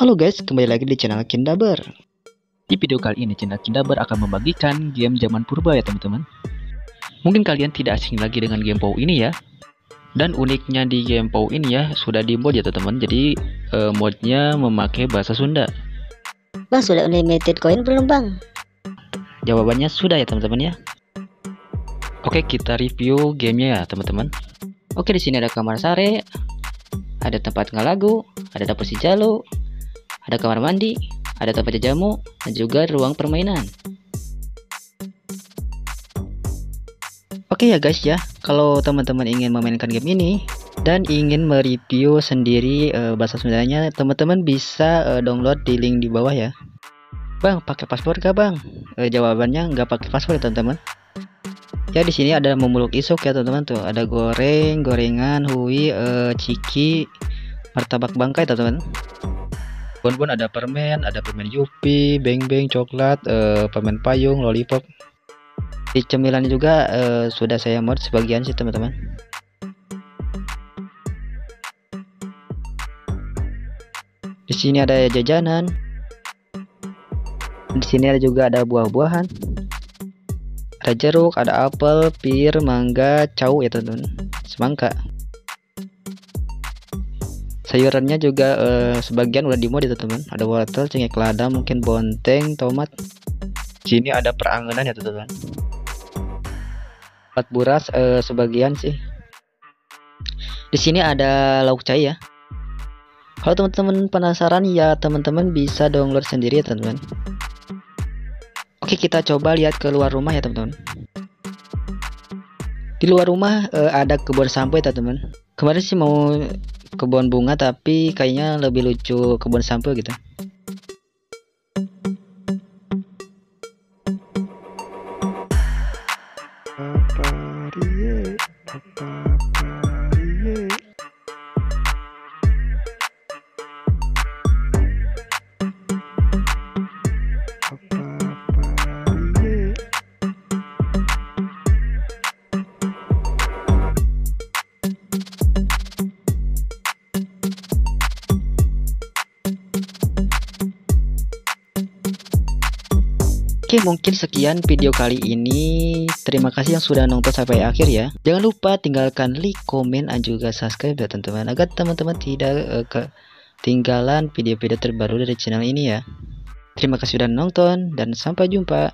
Halo guys, kembali lagi di channel Kindaber. Di video kali ini channel Kindaber akan membagikan game zaman purba ya teman-teman. Mungkin kalian tidak asing lagi dengan game POW ini ya. Dan uniknya di game POW ini ya, sudah di mod ya teman-teman. Jadi modnya memakai bahasa Sunda. Bang, sudah unlimited koin belum bang? Jawabannya sudah ya teman-teman ya. Oke, kita review gamenya ya teman-teman. Oke, di sini ada kamar sare, ada tempat ngalagu, ada dapur si Jalo, ada kamar mandi, ada tempat jamu, dan juga ruang permainan. Oke ya guys ya, kalau teman-teman ingin memainkan game ini dan ingin mereview sendiri bahasa Sundanya, teman-teman bisa download di link di bawah ya. Bang, pakai paspor gak bang? Jawabannya nggak pakai paspor ya teman-teman. Ya di sini ada memuluk isuk ya teman-teman tuh, ada goreng, gorengan, hui, ciki, martabak bangkai teman-teman. Bon-bon ada permen Yupi, beng-beng, coklat, permen payung, lollipop. Di cemilan juga sudah saya mod sebagian sih teman-teman. Di sini ada jajanan. Di sini ada juga ada buah-buahan. Ada jeruk, ada apel, pir, mangga, cau ya teman-teman. Semangka. Sayurannya juga sebagian udah dimod ya teman-teman. Ada wortel, cengkeh lada, mungkin bonteng, tomat. Sini ada perangenan ya teman-teman. Empat buras sebagian sih. Di sini ada lauk cai ya. Kalau teman-teman penasaran ya teman-teman bisa download sendiri ya teman-teman. Oke, kita coba lihat keluar rumah ya teman-teman. Di luar rumah ada kebun sampo ya teman-teman. Kemarin sih mau kebun bunga tapi kayaknya lebih lucu kebun sampo gitu. Oke, mungkin sekian video kali ini. Terima kasih yang sudah nonton sampai akhir ya. Jangan lupa tinggalkan like, komen, dan juga subscribe ya teman-teman, agar teman-teman tidak ketinggalan video-video terbaru dari channel ini ya. Terima kasih sudah nonton dan sampai jumpa.